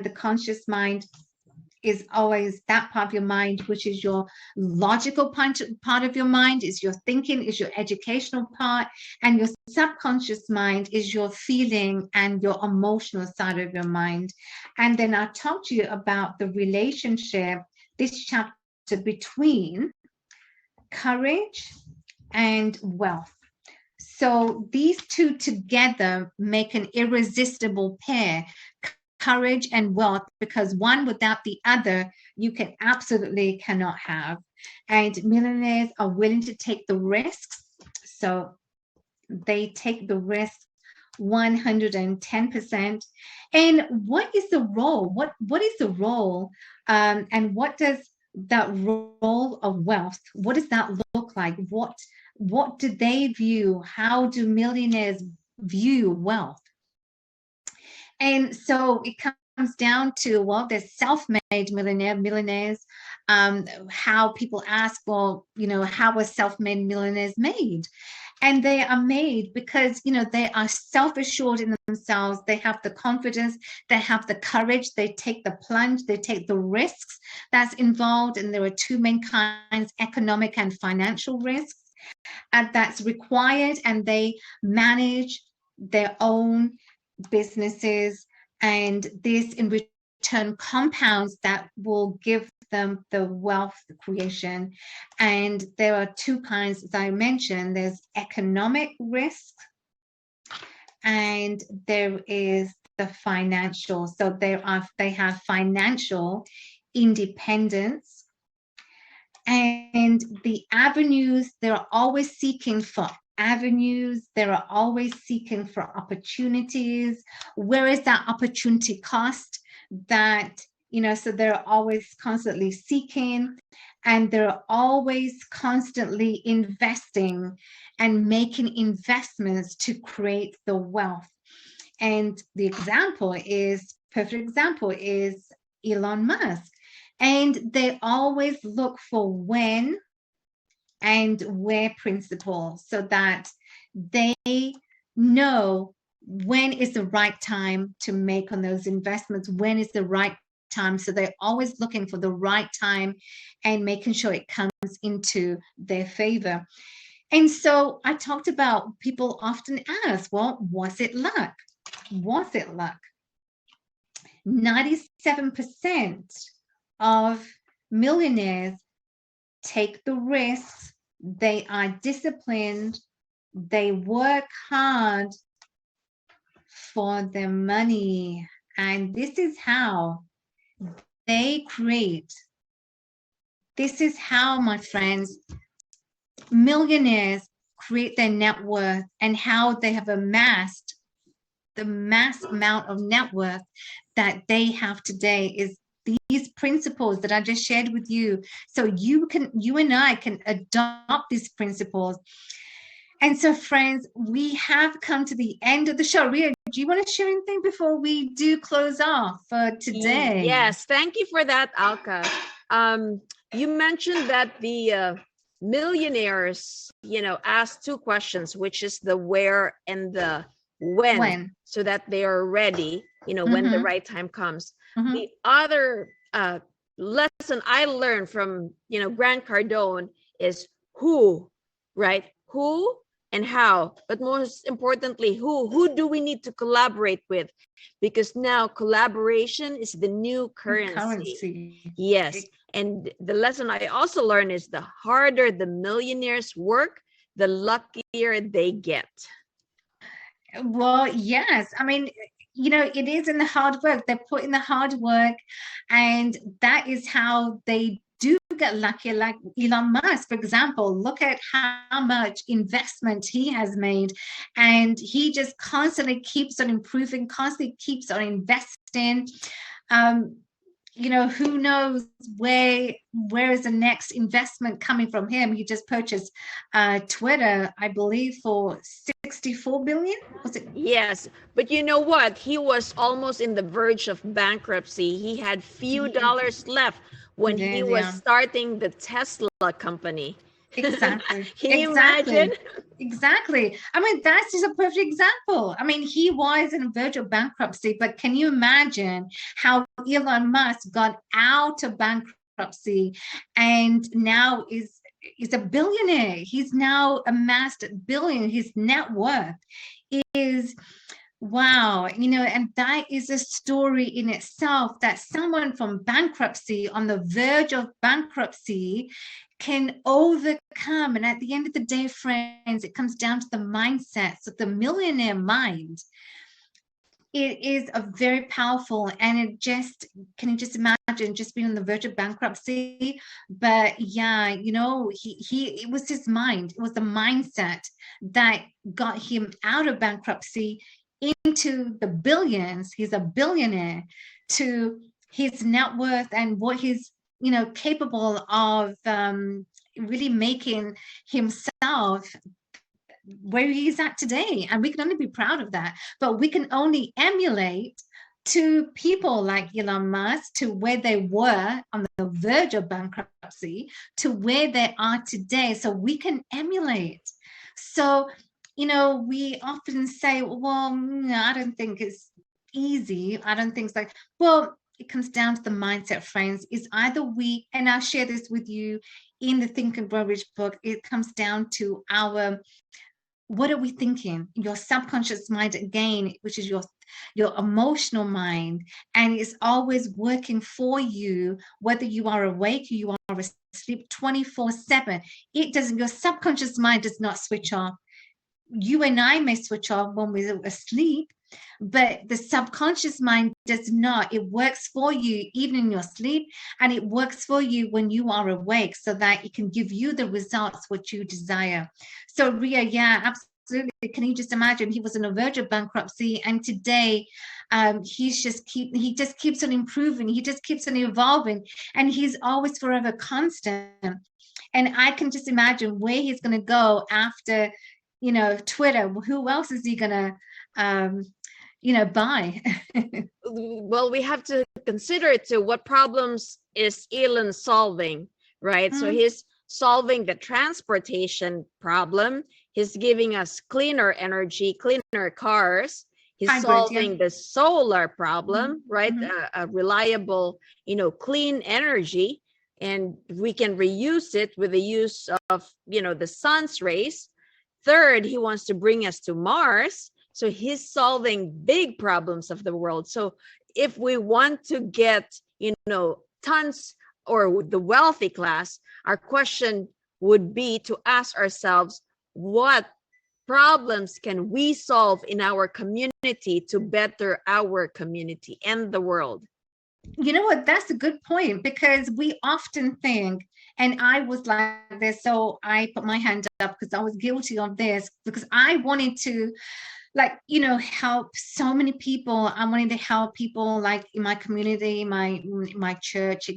the conscious mind is always that part of your mind, which is your logical part of your mind, is your thinking, is your educational part, and your subconscious mind is your feeling and your emotional side of your mind. And then I talked to you about the relationship, this chapter, between courage and wealth. So these two together make an irresistible pair, courage and wealth, because one without the other you can absolutely cannot have. And millionaires are willing to take the risks, so they take the risk 110%. And what is the role? What is the role? And what does that role of wealth, what does that look like? What do they view? How do millionaires view wealth? And so it comes down to, well, there's self-made millionaires. How people ask, well, you know, how are self-made millionaires made? And they are made because, you know, they are self-assured in themselves. They have the confidence, they have the courage, they take the plunge, they take the risks that's involved. And there are two main kinds, economic and financial risks, that's required. And they manage their own businesses, and this in return compounds that will give them the wealth creation. And there are two kinds, as I mentioned. There's economic risk and there is the financial. So they have financial independence, and the avenues, they're always seeking for avenues, they are always seeking for opportunities. Where is that opportunity cost? That, you know, so they're always constantly seeking, and they're always constantly investing and making investments to create the wealth. And the example is, perfect example is Elon Musk. And they always look for when and where principles, so that they know when is the right time to make on those investments, when is the right time. So they're always looking for the right time and making sure it comes into their favor. And so I talked about, people often ask, well, was it luck? Was it luck? 97% of millionaires take the risks, they are disciplined, they work hard for their money. And this is how they create. This is how, my friends, millionaires create their net worth, and how they have amassed the mass amount of net worth that they have today is these principles that I just shared with you. So you and I can adopt these principles. And so, friends, we have come to the end of the show. Ria, do you want to share anything before we do close off for today? Yes, thank you for that, Alka. You mentioned that the millionaires, you know, ask two questions, which is the where and the when, so that they are ready, you know, when the right time comes. The other lesson I learned from, you know, Grant Cardone is who, right? Who and how, but most importantly, who do we need to collaborate with? Because now collaboration is the new currency. Yes. And the lesson I also learned is the harder the millionaires work, the luckier they get. Well, yes. I mean, you know, it is in the hard work. They put in the hard work, and that is how they do get lucky. Like Elon Musk, for example, look at how much investment he has made, and he just constantly keeps on improving, constantly keeps on investing. You know, who knows where is the next investment coming from him? He just purchased Twitter, I believe, for 64 billion. Was it? Yes, but you know what? He was almost in the verge of bankruptcy. He had few dollars left when he was starting the Tesla company. Exactly. Can you imagine? Exactly. I mean, that's just a perfect example. I mean, he was in verge of bankruptcy, but can you imagine how Elon Musk got out of bankruptcy and now is a billionaire? He's now amassed a billion. His net worth is, wow, and that is a story in itself, that someone from bankruptcy, on the verge of bankruptcy, can overcome. And at the end of the day, friends, it comes down to the mindset. So the millionaire mind, it is a very powerful, and can you just imagine just being on the verge of bankruptcy? But yeah, it was his mind, it was the mindset that got him out of bankruptcy into the billions. He's a billionaire, to his net worth and what he's capable of, really making himself where he's at today. And we can only be proud of that, but we can only emulate to people like Elon Musk, to where they were on the verge of bankruptcy to where they are today. So we can emulate. So we often say, well, I don't think it's easy. I don't think it's like, well, it comes down to the mindset, friends. Is either we, and I'll share this with you in the Think and Grow Rich book, it comes down to what are we thinking? Your subconscious mind, again, which is your emotional mind, and it's always working for you, whether you are awake or you are asleep 24/7. It doesn't, your subconscious mind does not switch off. You and I may switch off when we're asleep, but the subconscious mind does not. It works for you even in your sleep, and it works for you when you are awake, so that it can give you the results what you desire. So Ria, yeah, absolutely. Can you just imagine? He was on the verge of bankruptcy, and today he just keeps on improving. He just keeps on evolving, and he's always forever constant. And I can just imagine where he's going to go after Twitter. Who else is he gonna buy? Well, we have to consider too, what problems is Elon solving, right? So he's solving the transportation problem. He's giving us cleaner energy, cleaner cars. He's solving the solar problem, right? A reliable, clean energy, and we can reuse it with the use of, the sun's rays. Third, he wants to bring us to Mars. So he's solving big problems of the world. So if we want to get, tons, or the wealthy class, our question would be to ask ourselves, what problems can we solve in our community to better our community and the world? You know what? That's a good point, because we often think, and I was like this, so I put my hand up because I was guilty of this, because I wanted to, help so many people. I wanted to help people like in my community, my church,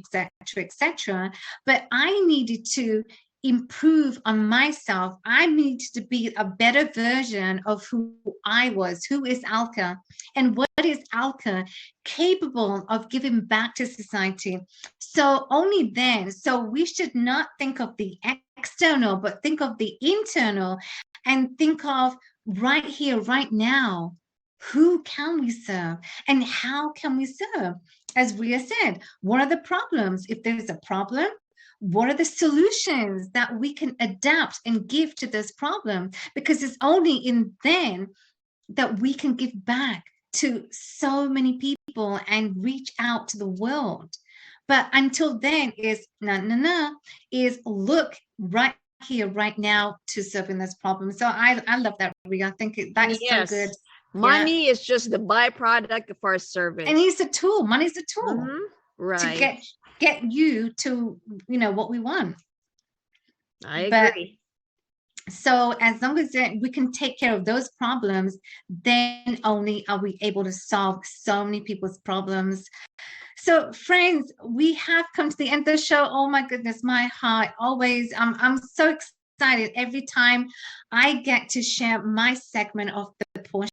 etc. But I needed to improve on myself. I needed to be a better version of who I was. Who is 𝗥𝗵𝗲, and what is 𝗥𝗵𝗲 capable of giving back to society? So only then. So we should not think of the external, but think of the internal, and think of right here, right now. Who can we serve, and how can we serve? As Ria said, what are the problems? If there's a problem, what are the solutions that we can adapt and give to this problem? Because it's only in then that we can give back to so many people and reach out to the world. But until then is look right here, right now, to solving this problem. So I love that, Ria. I think that is so good. Money is just the byproduct of our service, and it's a tool. Money's a tool, right, to get you to what we want. I agree. So as long as we can take care of those problems, then only are we able to solve so many people's problems. So friends, we have come to the end of the show. Oh my goodness, my heart always, I'm so excited every time I get to share my segment of the portion